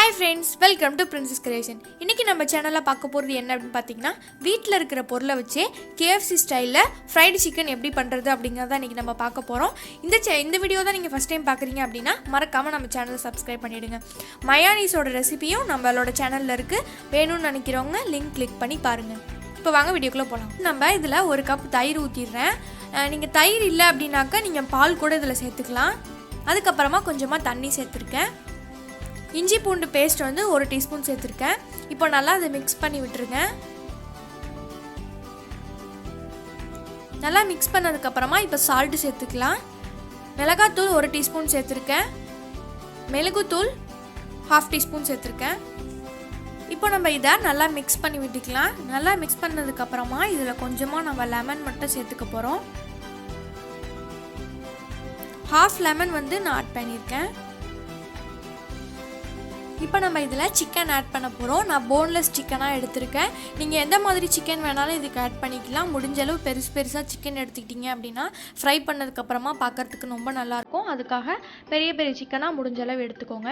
Hi friends, welcome to Princess Creation. இன்னைக்கு நம்ம சேனல்ல பார்க்க போறது என்ன அப்படினு பாத்தீங்கன்னா வீட்ல இருக்கிற பொருளை வச்சு KFC ஸ்டைல்ல ஃப்ரைட் சிக்கன் எப்படி பண்றது அப்படிங்கறத இன்னைக்கு நம்ம பார்க்க போறோம். இந்த வீடியோ தான் நீங்க ஃபர்ஸ்ட் டைம் பார்க்கறீங்க அப்படினா மறக்காம நம்ம சேனலை சப்ஸ்கிரைப் பண்ணிடுங்க. மயோனீஸோட ரெசிபியும் நம்மளோட சேனல்ல இருக்கு. வேணும்னு நினைக்கிறவங்க லிங்க் கிளிக் பண்ணி பாருங்க. இப்போ வாங்க வீடியோக்குள்ள போலாம். நம்ம இதுல 1 கப் தயிர் ஊத்திறேன். நீங்க தயிர் இல்ல அப்படினாக்க நீங்க பால் கூட இதல சேர்த்துக்கலாம். அதுக்கு அப்புறமா கொஞ்சமா தண்ணி சேர்த்திருக்கேன். இஞ்சி பூண்டு பேஸ்ட் வந்து 1 டீஸ்பூன் சேர்த்திருக்கேன். இப்போ நல்லா அதை மிக்ஸ் பண்ணி விட்டுருங்க. நல்லா மிக்ஸ் பண்ணதுக்கு அப்புறமா இப்போ சால்ட் சேர்த்துக்கலாம். மிளகாத்தூள் 1 டீஸ்பூன் சேர்த்திருக்கேன். மிளகுத்தூள் 1/2 டீஸ்பூன் சேர்த்திருக்கேன். இப்போ நம்ம இதை நல்லா மிக்ஸ் பண்ணி விட்டுக்கலாம். நல்லா மிக்ஸ் பண்ணதுக்கு அப்புறமா இதில் கொஞ்சமாக நம்ம லெமன் மட்டும் சேர்த்துக்க போகிறோம். 1/2 லெமன் வந்து நான் ஆட் பண்ணியிருக்கேன். இப்போ நம்ம இதில் சிக்கன் ஆட் பண்ண போகிறோம். நான் போன்லெஸ் சிக்கனாக எடுத்திருக்கேன். நீங்கள் எந்த மாதிரி சிக்கன் வேணாலும் இதுக்கு ஆட் பண்ணிக்கலாம். முடிஞ்ச அளவு பெருசாக சிக்கன் எடுத்துக்கிட்டிங்க அப்படின்னா ஃப்ரை பண்ணதுக்கப்புறமா பார்க்குறதுக்கு ரொம்ப நல்லாயிருக்கும். அதுக்காக பெரிய சிக்கனாக முடிஞ்ச அளவு எடுத்துக்கோங்க.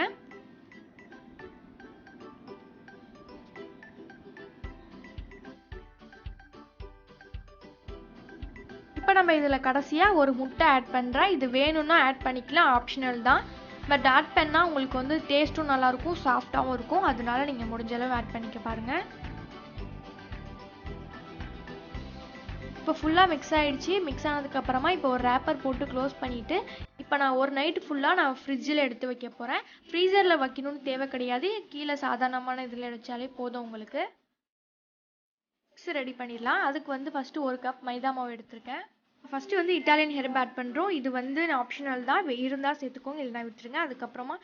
இப்போ நம்ம இதில் கடைசியாக ஒரு முட்டை ஆட் பண்ணுறேன். இது வேணும்னா ஆட் பண்ணிக்கலாம், ஆப்ஷனல் தான். பட் ஆட் பண்ணால் உங்களுக்கு வந்து டேஸ்ட்டும் நல்லாயிருக்கும், சாஃப்டாகவும் இருக்கும். அதனால நீங்கள் முடிஞ்ச அளவு ஆட் பண்ணிக்க பாருங்கள். இப்போ ஃபுல்லாக மிக்ஸ் ஆகிடுச்சு. மிக்ஸ் ஆனதுக்கப்புறமா இப்போ ஒரு ரேப்பர் போட்டு க்ளோஸ் பண்ணிவிட்டு இப்போ நான் ஒரு நைட்டு ஃபுல்லாக நான் ஃப்ரிட்ஜில் எடுத்து வைக்க போகிறேன். ஃப்ரீசரில் வைக்கணும்னு தேவை கிடையாது. கீழே சாதாரணமான இதில் வச்சாலே போதும் உங்களுக்கு. மிக்ஸ் ரெடி பண்ணிடலாம். அதுக்கு வந்து ஃபஸ்ட்டு 1 கப் மைதா மாவு எடுத்திருக்கேன். ஃபஸ்ட்டு வந்து இட்டாலியன் ஹெர்ப் ஆட் பண்ணுறோம். இது வந்து ஆப்ஷனல் தான், இருந்தால் சேர்த்துக்கோங்க, இல்லைனா விட்டுருங்க. அதுக்கப்புறமா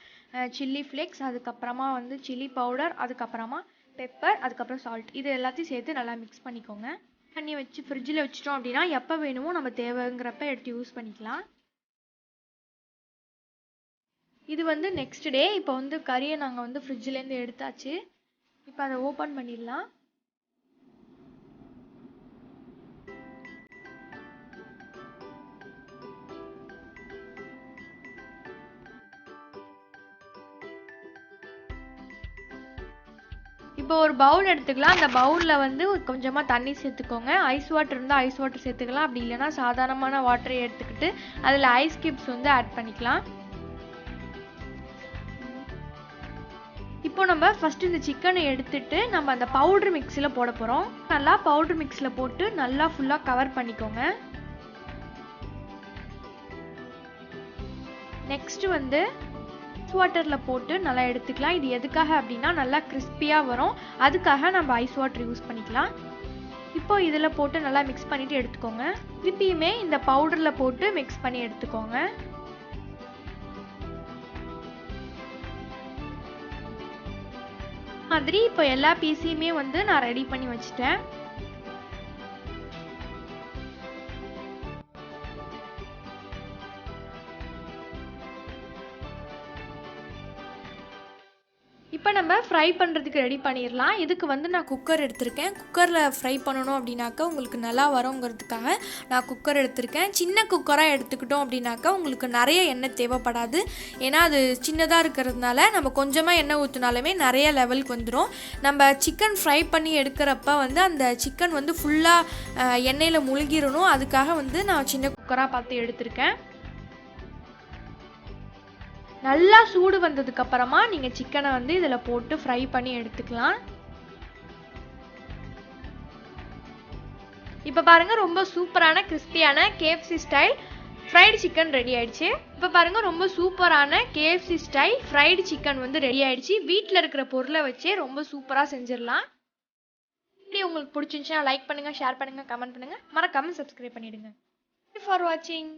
சில்லி ஃப்ளேக்ஸ், அதுக்கப்புறமா வந்து சில்லி பவுடர், அதுக்கப்புறமா பெப்பர், அதுக்கப்புறம் சால்ட், இது எல்லாத்தையும் சேர்த்து நல்லா மிக்ஸ் பண்ணிக்கோங்க. பண்ணி வச்சு ஃப்ரிட்ஜில் வச்சிட்டோம் அப்படின்னா எப்போ வேணுமோ நம்ம தேவைங்கிறப்ப எடுத்து யூஸ் பண்ணிக்கலாம். இது வந்து நெக்ஸ்ட் டே. இப்போ வந்து கறியை நாங்கள் வந்து ஃப்ரிட்ஜிலேருந்து எடுத்தாச்சு. இப்போ அதை ஓப்பன் பண்ணிடலாம். இப்போ ஒரு பவுல் எடுத்துக்கலாம். அந்த பவுலில் வந்து கொஞ்சமாக தண்ணி சேர்த்துக்கோங்க. ஐஸ் வாட்டர் இருந்தால் ஐஸ் வாட்டர் சேர்த்துக்கலாம். அப்படி இல்லைனா சாதாரணமான வாட்டரை எடுத்துக்கிட்டு அதில் ஐஸ் கியூப்ஸ் வந்து ஆட் பண்ணிக்கலாம். இப்போ நம்ம ஃபஸ்ட்டு இந்த சிக்கனை எடுத்துட்டு நம்ம அந்த பவுடர் மிக்ஸில் போட போகிறோம். நல்லா பவுடர் மிக்ஸில் போட்டு நல்லா ஃபுல்லாக கவர் பண்ணிக்கோங்க. நெக்ஸ்ட்டு வந்து வாட்டரில் போட்டு நல்லா எடுத்துக்கலாம். இது எதுக்காக அப்படின்னா நல்லா கிறிஸ்பியாக வரும். அதுக்காக நம்ம ஐஸ் வாட்டர் யூஸ் பண்ணிக்கலாம். இப்போ இதில் போட்டு நல்லா மிக்ஸ் பண்ணிவிட்டு எடுத்துக்கோங்க. திருப்பியுமே இந்த பவுடரில் போட்டு மிக்ஸ் பண்ணி எடுத்துக்கோங்க. மாதிரி இப்போ எல்லா பீஸையுமே வந்து நான் ரெடி பண்ணி வச்சுட்டேன். இப்போ நம்ம ஃப்ரை பண்ணுறதுக்கு ரெடி பண்ணிடலாம். இதுக்கு வந்து நான் குக்கர் எடுத்திருக்கேன். குக்கரில் ஃப்ரை பண்ணணும் அப்படின்னாக்கா உங்களுக்கு நல்லா வருங்கிறதுக்காக நான் குக்கர் எடுத்திருக்கேன். சின்ன குக்கராக எடுத்துக்கிட்டோம் அப்படின்னாக்கா உங்களுக்கு நிறைய எண்ணெய் தேவைப்படாது. ஏன்னா அது சின்னதாக இருக்கிறதுனால நம்ம கொஞ்சமாக எண்ணெய் ஊற்றினாலுமே நிறைய லெவலுக்கு வந்துடும். நம்ம சிக்கன் ஃப்ரை பண்ணி எடுக்கிறப்ப வந்து அந்த சிக்கன் வந்து ஃபுல்லாக எண்ணெயில் முழுகிடணும். அதுக்காக வந்து நான் சின்ன குக்கராக பார்த்து எடுத்திருக்கேன். நல்லா சூடு வந்ததுக்கு அப்புறமா நீங்கள் சிக்கனை வந்து இதில் போட்டு ஃப்ரை பண்ணி எடுத்துக்கலாம். இப்போ பாருங்கள், ரொம்ப சூப்பரான கிறிஸ்பியான KFC style fried chicken ready ஆயிடுச்சு. இப்போ பாருங்கள், ரொம்ப சூப்பரான KFC ஸ்டைல் ஃப்ரைடு சிக்கன் வந்து ரெடி ஆயிடுச்சு. வீட்டில் இருக்கிற பொருளை வச்சே ரொம்ப சூப்பராக செஞ்சிடலாம். இப்படி உங்களுக்கு பிடிச்சிருந்துச்சுன்னா லைக் பண்ணுங்கள், ஷேர் பண்ணுங்கள், கமெண்ட் பண்ணுங்கள், மறக்காமல் சப்ஸ்கிரைப் பண்ணிவிடுங்க. ஃபார் வாட்சிங்.